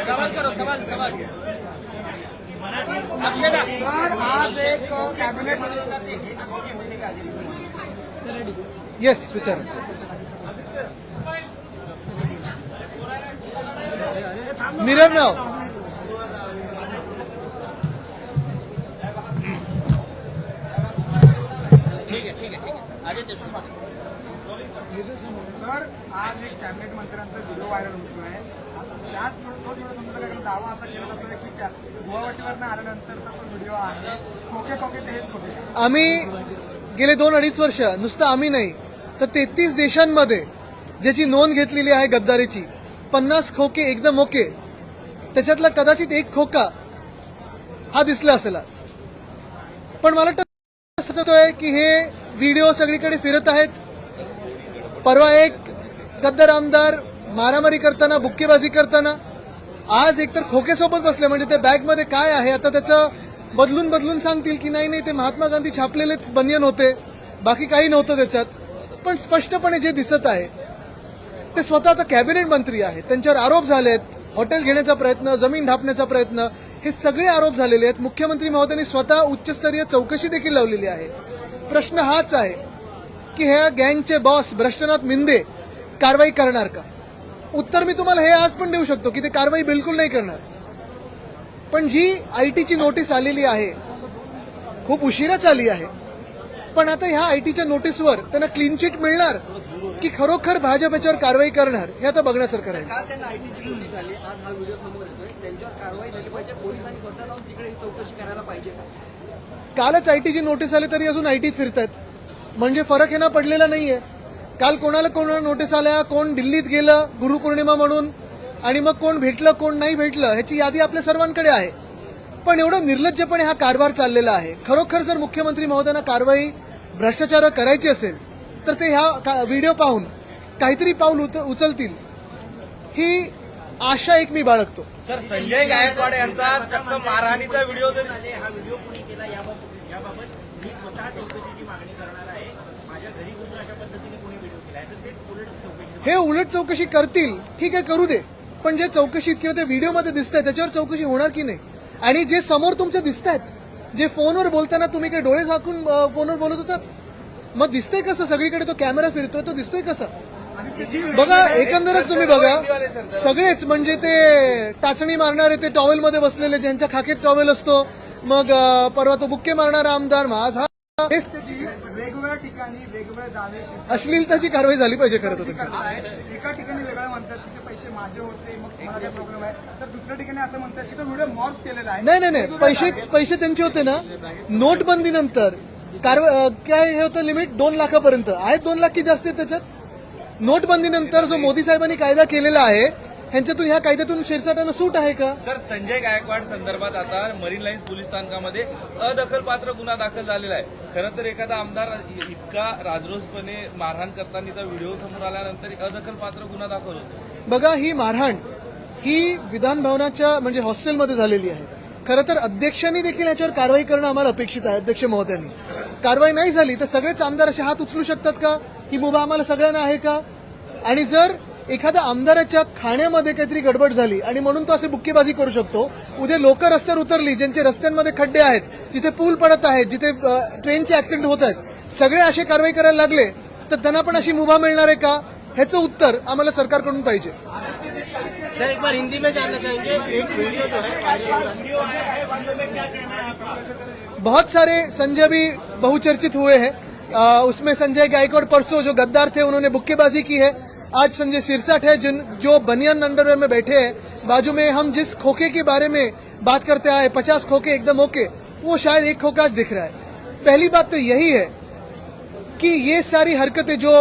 सवाल करो, सवाल सवाल सर आज एक कॅबिनेट येस विचार मिरर नाव ठीक है ठीक है ठीक है आदित्य सुषमा सर आज एक कॅबिनेट मंत्र्यांचा व्हिडिओ व्हायरल होतोय. त्याच तोच व्हिडिओ समजा कारण दावा असा केला जातोय की गुवाहाटीवरनं आल्यानंतरचा तो व्हिडिओ आहे. खोके खोके ते हेच खोके. आम्ही गेले 2-2.5 वर्ष नुसतं आम्ही नाही तर 33 देशांमध्ये ज्याची नोंद घेतलेली आहे गद्दारीची 50 खोके एकदम ओके त्याच्यातला कदाचित एक खोका हा दिसला असेल आज. पण मला असं वाटतंय की हे व्हिडिओ सगळीकडे फिरत आहेत. परवा एक गद्दार आमदार मारामारी करताना बुक्केबाजी करताना आज एकतर खोकेसोबत बसले म्हणजे त्या बॅगमध्ये काय आहे आता त्याचं बदलून बदलून सांगतील की नाही नाही ते महात्मा गांधी छापलेलेच बनियन होते बाकी काही नव्हतं त्याच्यात. पण स्पष्टपणे जे दिसत आहे ते स्वतः आता कॅबिनेट मंत्री आहेत त्यांच्यावर आरोप झालेत. हॉटेल घेण्याचा प्रयत्न जमीन ढापण्याचा प्रयत्न हे सगळे आरोप झालेले आहेत. मुख्यमंत्री महोदयांनी स्वतः उच्चस्तरीय चौकशी देखील लावलेली आहे. प्रश्न हाच आहे की ह्या गँगचे बॉस भ्रष्टनाथ मिंदे कारवाई करणार का. उत्तर मी तुम्हाला हे आज पण देऊ शकतो की ते कारवाई बिलकुल नाही करणार. पण जी आयटीची नोटीस आलेली आहे खूप उशिराच आली आहे पण आता ह्या आयटीच्या नोटीसवर त्यांना क्लीन चिट मिळणार की खरोखर भाजप याच्यावर कारवाई करणार हे आता बघण्यासारखं आहे. काल त्यांना आयटीची नोटीस आली, आज हा व्हिडिओ समोर येतोय. त्यांच्यावर कारवाई झाली पाहिजे, पोलिसांनी स्वतः जाऊन तिकडे चौकशी करायला पाहिजे का? कालच आयटीची नोटीस आली तरी अजून आयटीत फिरतायत म्हणजे फरक हे ना पडलेला नाहीये. काल कोणाला नोटीस आल्या कोण दिल्लीत गेलं गुरुपौर्णिमा म्हणून आणि मग कोण भेटलं कोण नाही भेटलं ह्याची यादी आपल्या सर्वांकडे आहे. पण एवढं निर्लज्जपणे हा कारभार चाललेला आहे. खरोखर जर मुख्यमंत्री महोदयांना कारवाई भ्रष्टाचार करायची असेल तर ते ह्या व्हिडिओ पाहून काहीतरी पाऊल उचलतील ही आशा एक मी बाळगतो. सर संजय गायकवाड यांचा चक्क मारहाणीचा व्हिडिओ जर हा व्हिडिओ कोणी केला याबाबत मी स्वतः चौकशीची मागणी करणार आहे. माझ्या घरी घुसून अशा पद्धतीने कोणी व्हिडिओ केला तर तेच उलट चौकशी हे उलट चौकशी करतील ठीक आहे करू दे पण जे चौकशीत किंवा त्या व्हिडिओमध्ये दिसतंय त्याच्यावर चौकशी होणार की नाही. आणि जे समोर तुमच्या दिसत आहेत जे फोनवर बोलताना तुम्ही काही डोळे झाकून फोनवर बोलत होतात मग दिसतंय कसं सगळीकडे तो कॅमेरा फिरतोय तो दिसतोय कसा बघा. एकंदरच तुम्ही बघा सगळेच म्हणजे ते टाचणी मारणारे ते टॉवेलमध्ये बसलेले ज्यांच्या खाकेत टॉवेल असतो मग परवा तो बुक्के मारणारा आमदार माझ हा वेगवेगळ्या ठिकाणी वेगवेगळे दावे अश्लीलताची कारवाई झाली पाहिजे खरं तर. एका ठिकाणी वेगळं म्हणतात की ते पैसे माझे होते मग मला काय प्रॉब्लेम आहे तर दुसऱ्या ठिकाणी असं म्हणतात की तो व्हिडिओ मॉर्फ केलेला आहे. नाही नाही नाही पैसे त्यांचे होते ना. नोटबंदीनंतर काय हे होतं लिमिट 2 लाखापर्यंत आहेत. 2 लाख की जास्त आहे त्याच्यात. नोटबंदीनंतर जो मोदी साहेबांनी कायदा केलेला आहे ह्यांच्यातून ह्या कायद्यातून शिरसाटांना सूट आहे का. सर संजय गायकवाड संदर्भात आता मरीन लाईन्स पोलीस स्थानकामध्ये अदखलपात्र गुन्हा दाखल झालेला आहे. खरं तर एखादा आमदार इतका राजरोसपणे मारहाण करतानाचा व्हिडिओ समोर आल्यानंतर अदखलपात्र गुन्हा दाखल होतो. बघा ही मारहाण ही विधान भवनाच्या म्हणजे हॉस्टेलमध्ये झालेली आहे. खरं तर अध्यक्षांनी देखील याच्यावर कारवाई करणं आम्हाला अपेक्षित आहे. अध्यक्ष महोदयांनी कारवाई नाही झाली तर सगळेच आमदार असे हात उचलू शकतात का. ही मुभा आम्हाला सगळ्यांना आहे का. आणि जर एखाद्या आमदाराच्या खाण्यामध्ये काहीतरी गडबड झाली आणि म्हणून तो असे बुक्केबाजी करू शकतो उद्या लोक रस्त्यावर उतरली ज्यांचे रस्त्यांमध्ये खड्डे आहेत जिथे पूल पडत आहेत जिथे ट्रेनचे ऍक्सिडेंट होत आहेत सगळे असे कारवाई करायला लागले तर त्यांना पण अशी मुभा मिळणार आहे का ह्याचं उत्तर आम्हाला सरकारकडून पाहिजे. सर एक बार हिंदी में जानना चाहेंगे एक वीडियो जो है बहुत सारे संजय भी बहुचर्चित हुए हैं. उसमें संजय गायकवाड़ परसों जो गद्दार थे उन्होंने बुक्केबाजी की है. आज संजय सिरसाट है जो बनियान अंडरवेयर में बैठे हैं. बाजू में हम जिस खोखे के बारे में बात करते आए 50 खोखे एकदम ओके वो शायद एक खोका दिख रहा है. पहली बात तो यही है कि ये सारी हरकतें जो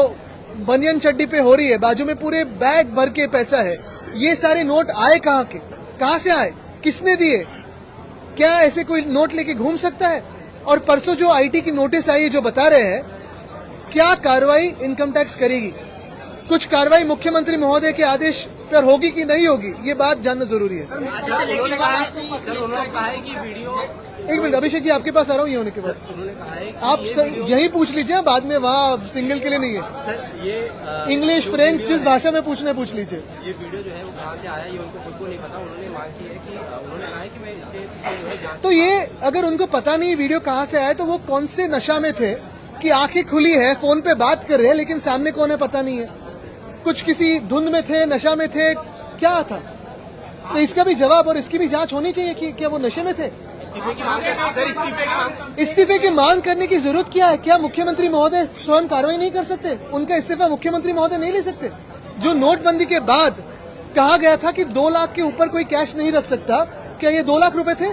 बनियान चड्डी पे हो रही है बाजू में पूरे बैग भर के पैसा है. ये सारे नोट आए कहाँ के कहाँ से आए किसने दिए क्या ऐसे कोई नोट लेके घूम सकता है. और परसों जो आईटी की नोटिस आई है जो बता रहे हैं क्या कार्रवाई इनकम टैक्स करेगी. कुछ कार्रवाई मुख्यमंत्री महोदय के आदेश पर होगी कि नहीं होगी ये बात जानना जरूरी है. उन्होंने कहा है कि वीडियो एक मिनट अभिषेक जी, आपके पास आ रहा हूँ ये होने के बाद उन्होंने कहा है कि आप यही पूछ लीजिए, बाद में वहाँ सिंगल के लिए नहीं है। सर ये इंग्लिश फ्रेंच जिस भाषा में पूछना है पूछ लीजिए। ये वीडियो जो है वो कहाँ से आया ये उनको खुद को नहीं पता। उन्होंने मांग की है कि उन्होंने कहा है कि मैं इसके जो है जांच। तो ये अगर उनको पता नहीं वीडियो कहाँ से आया तो वो कौन से नशा में थे कि आंखें खुली है, फोन पे बात कर रहे हैं, लेकिन सामने कौन है पता नहीं है। कुछ किसी धुंध में थे, नशा में थे, क्या था? तो इसका भी जवाब और इसकी भी जांच होनी चाहिए कि क्या वो नशे में थे। इस्तीफे की मांग सर, इस्तीफे की मांग इस्तीफे की मांग करने की जरूरत क्या है? क्या मुख्यमंत्री महोदय स्वयं कार्रवाई नहीं कर सकते? उनका इस्तीफा मुख्यमंत्री महोदय नहीं ले सकते? जो नोटबंदी के बाद कहा गया था कि 2 लाख के ऊपर कोई कैश नहीं रख सकता, क्या ये 2 लाख रुपए थे?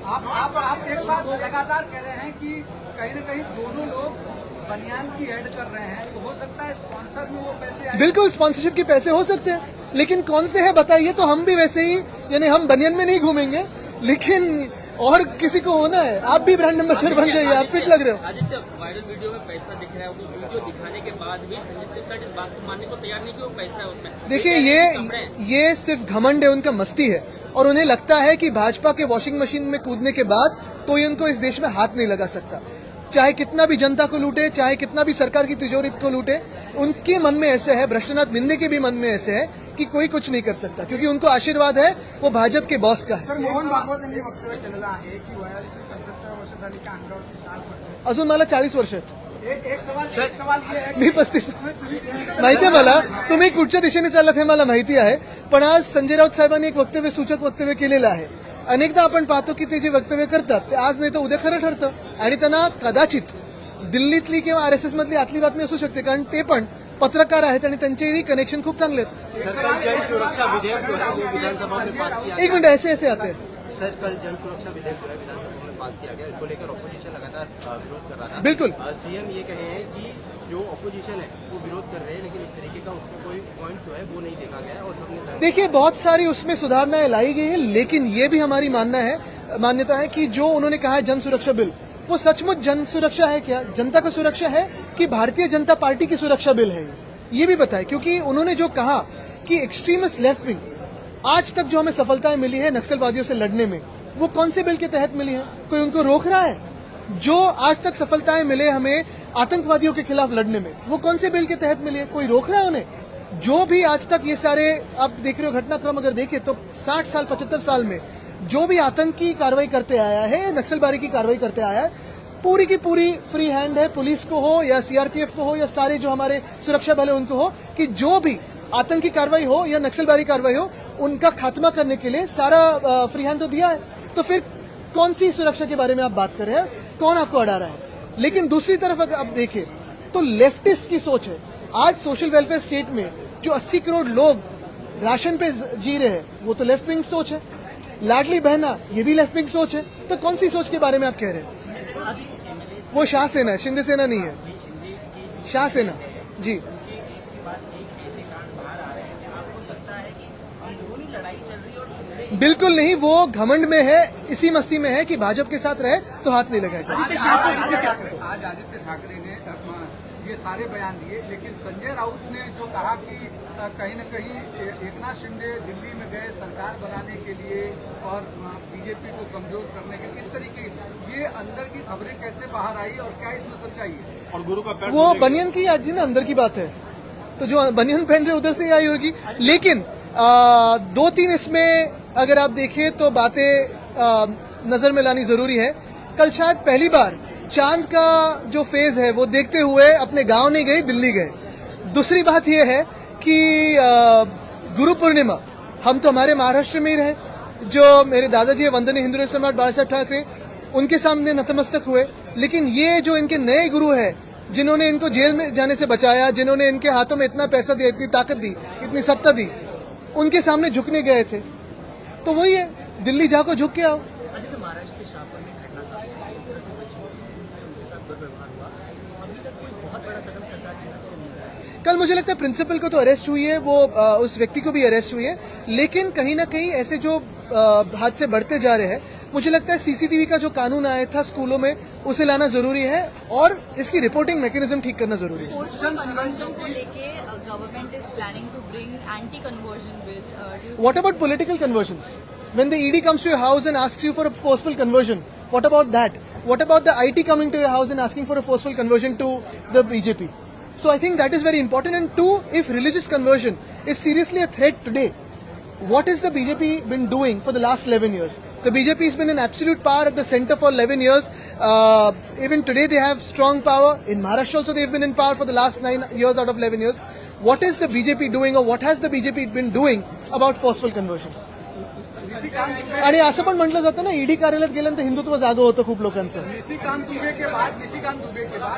आप एक बात लगातार कह रहे हैं कि कहीं न कहीं दोनों लोग बनियान की ऐड कर रहे हैं, तो हो सकता है स्पॉन्सर में वो पैसे आए। बिल्कुल स्पॉन्सरशिप के पैसे हो सकते हैं, लेकिन कौन से है बताइए। तो हम भी वैसे ही, यानी हम बनियान में नहीं घूमेंगे, लेकिन और किसी को होना है। आप भी ब्रांड एम्बेसडर बन जाइए, आप फिट लग रहे हो। आदित्य, वायरल वीडियो में पैसा दिख रहा है, वो वीडियो दिखाने के बाद भी संजय सिंह सर इस बात को मानने को तैयार नहीं कि वो पैसा है उसमें। देखिए ये सिर्फ घमंड है, उनका मस्ती है, और उन्हें लगता है कि भाजपा के वॉशिंग मशीन में कूदने के बाद कोई उनको इस देश में हाथ नहीं लगा सकता। चाहे कितना भी जनता को लूटे, चाहे कितना भी सरकार की तिजोरी को लूटे, उनके मन में ऐसे है, भ्रष्टनाथ निंदे के भी मन में ऐसे है कि कोई कुछ नहीं कर सकता, क्योंकि उनको आशीर्वाद है वो भाजप के बॉस का है। तर मोहन भागवत यांनी वक्तव्य केलेलं आहे की वयाची 75 वर्ष झाली की अंगावरती शाल पडते. अजून मला 40 वर्ष आहेत, एक सवाल ये आहे मी 35 माहिती आहे मला, तुम्ही कुठच्या दिशेने चाललात हे मला माहिती आहे, पण आज संजय राऊत साहेबांनी एक वक्तव्य, सूचक वक्तव्य केलेलं आहे. अनेकदा आपण पाहतो की ते जे वक्तव्य करतात ते आज नाही तर उद्या खरं ठरतं, आणि त्यांना कदाचित दिल्लीतली किंवा आरएसएस मधली आतली बातमी असू शकते, कारण ते पण पत्रकार आहेत आणि त्यांचेही कनेक्शन खूप चांगले आहेत. सर, जन सुरक्षा विधेयक जो है वो विधानसभा में पास किया एक मिनट, ऐसे ऐसे आते हैं. सर, कल जन सुरक्षा विधेयक जो है विधानसभा में पास किया गया, इसको लेकर ऑपोजिशन लगातार विरोध कर रहा था. बिल्कुल. सीएम ये कहे हैं कि जो ऑपोजिशन है वो विरोध कर रहे हैं, लेकिन इस तरीके का उसको कोई पॉइंट जो है वो नहीं देखा गया और सबने देखिए बहुत सारी उसमें सुधारणाएं लाई गई है, लेकिन ये भी हमारी मान्यता है कि जो उन्होंने कहा है जन सुरक्षा बिल, वो सचमुच जन सुरक्षा है क्या, जनता का सुरक्षा है कि भारतीय जनता पार्टी की सुरक्षा बिल है? ये भी बताए, क्योंकि उन्होंने जो कहा कि एक्सट्रीमिस्ट लेफ्ट विंग, आज तक जो हमें सफलताएं मिली है नक्सलवादियों से लड़ने में, वो कौन से बिल के तहत मिली है? कोई उनको रोक रहा है? जो आज तक सफलताएं मिले हमें आतंकवादियों के खिलाफ लड़ने में, वो कौन से बिल के तहत मिली है? कोई रोक रहा है उन्हें? जो भी आज तक ये सारे आप देख रहे हो घटनाक्रम अगर देखें तो 60 साल 75 साल में जो भी आतंकी कार्रवाई करते आया है, नक्सलबारी की कार्रवाई करते आया है, पूरी की पूरी फ्री हैंड है, पुलिस को हो या सीआरपीएफ को हो या सारे जो हमारे सुरक्षा बल है उनको हो, कि जो भी आतंकी कार्रवाई हो या नक्सलबारी कार्रवाई हो उनका खात्मा करने के लिए सारा फ्री हैंड तो दिया है. तो फिर कौन सी सुरक्षा के बारे में आप बात कर रहे हैं? कौन आपको अड़ा रहा है? लेकिन दूसरी तरफ अगर आप देखें तो लेफ्टिस्ट की सोच है. आज सोशल वेलफेयर स्टेट में जो 80 करोड़ लोग राशन पे जी रहे हैं वो तो लेफ्ट विंग सोच है. लाडली बहना ये भी लेफ्ट विंग सोच है. तो कौन सी सोच के बारे में आप कह रहे हैं? वो शाह सेना है, शिंदे सेना नहीं है, शाह सेना जी. बिल्कुल नहीं, वो घमंड में है, इसी मस्ती में है कि भाजपा के साथ रहे तो हाथ नहीं लगाएगा. आज आदित्य ठाकरे ने ये सारे बयान दिए, लेकिन संजय राउत ने जो कहा कि कहीं न कहीं एकनाथ शिंदे दिल्ली में गए सरकार बनाने के लिए और बीजेपी को कमजोर करने के, इस तरीके ये अंदर की खबरें कैसे बाहर आई और क्या इसमें सच्चाई है? और गुरु का वो बनियन की आज ना अंदर की बात है, तो जो बनियन पहन रहे उधर से ही आई होगी. लेकिन 2-3 इसमें अगर आप देखें तो बातें नजर में लानी जरूरी है. कल शायद पहली बार चांद का जो फेज है वो देखते हुए अपने गांव नहीं गए, दिल्ली गए. दूसरी बात यह है कि गुरु पूर्णिमा हम तो हमारे महाराष्ट्र में ही रहे. जो मेरे दादाजी है वंदनीय हिंदू सम्राट बाला साहब ठाकरे, उनके सामने नतमस्तक हुए. लेकिन ये जो इनके नए गुरु है जिन्होंने इनको जेल में जाने से बचाया, जिन्होंने इनके हाथों में इतना पैसा दिया, इतनी ताकत दी, इतनी सत्ता दी, उनके सामने झुकने गए थे. तो वही है, दिल्ली जाको झुक के आओ. आदित्य, महाराष्ट्र के शाहपुर में घटना सामने आई, जिस तरह से बच्चों उनके साथ दुर्व्यवहार हुआ, अभी तक कोई बहुत बड़ा कदम सरकार की तरफ से नहीं आया. कल मुझे लगता है प्रिंसिपल को तो अरेस्ट हुई है, वो उस व्यक्ति को भी अरेस्ट हुई है, लेकिन कहीं ना कहीं ऐसे जो हादसे बढ़ते जा रहे हैं, मुझे लगता है सीसीटीवी का जो कानून आया था स्कूलों में उसे लाना जरूरी है और इसकी रिपोर्टिंग मैकेनिज्म ठीक करना जरूरी है. कन्वर्जन को लेके government is planning to bring anti conversion bill. What about political conversions? When the ED comes to your house and asks you for a forceful conversion, What about that? What about the IT coming to your house and asking for a forceful conversion to the BJP? So I think that is very important. And two, if religious conversion is seriously a threat today, what has the BJP been doing for the last 11 years? The BJP has been in absolute power at the center for 11 years. Even today they have strong power. In Maharashtra also they have been in power for the last 9 years out of 11 years. What is the BJP doing, or what has the BJP been doing about forceful conversions? आणि असं पण म्हटलं जातं ना, ED कार्यालयात गेल्यानंतर हिंदुत्व जागं होतं खूप लोकांचं. निशिकांत दुबे के बाद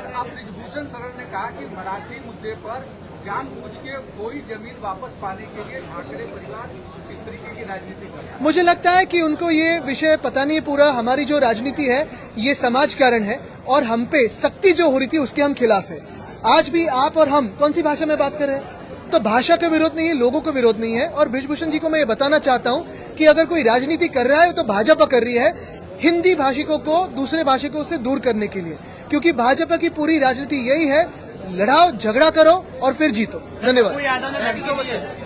अब ब्रिजभूषण शरण ने कहा कि मराठी मुद्दे पर जानबूझ के कोई जमीन वापस पाने के लिए ठाकरे परिवार इस तरीके की राजनीति कर रहा है. मुझे लगता है कि उनको ये विषय पता नहीं पूरा. हमारी जो राजनीति है ये समाजकारण है और हम पे सख्ती जो हो रही थी उसके हम खिलाफ है. आज भी आप और हम कौन सी भाषा में बात कर रहे हैं? तो भाषा का विरोध नहीं है, लोगों का विरोध नहीं है. और ब्रिजभूषण जी को मैं ये बताना चाहता हूं कि अगर कोई राजनीति कर रहा है तो भाजपा कर रही है हिंदी भाषिकों को दूसरे भाषिकों से दूर करने के लिए, क्योंकि भाजपा की पूरी राजनीति यही है, लड़ाओ, झगड़ा करो और फिर जीतो. धन्यवाद. यादव ने धमकी दी है